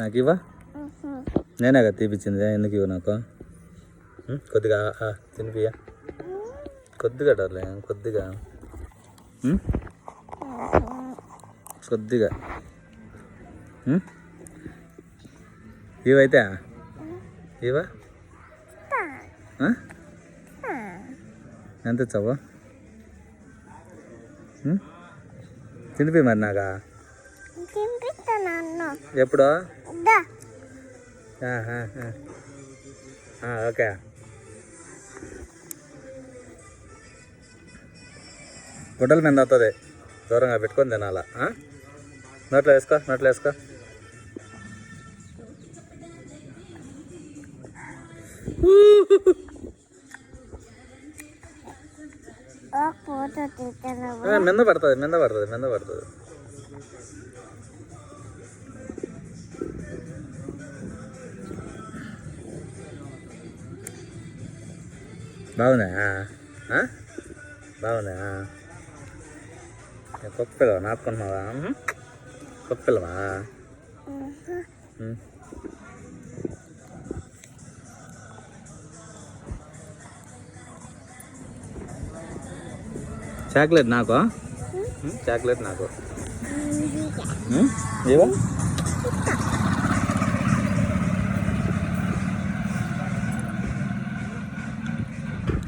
నాకు ఇవ్వ. నేనే కదా తీపిచ్చింది, ఎందుకు ఇవ్వ నాకు? కొద్దిగా తినిపియా, కొద్దిగా డార్లింగ్, కొద్దిగా కొద్దిగా ఇవైతే ఇవా ఎంత ఇచ్చావు? తినిపి మరి నాకా. ఎప్పుడు? ఓకే. గుడ్డల మీద అవుతుంది, దూరంగా పెట్టుకొని తినాలా. నోట్లో వేసుకో, నోట్లో వేసుకో. మెంద పడుతుంది, మెంద పడుతుంది, మెంద పడుతుంది. బాగుందా? బాగుందా? కుక్క పిల్లవా? నాటుకుంటున్నావా? కుక్క పిల్లవా? చాక్లెట్ నాకు, చాక్లెట్ నాకు. ఏవో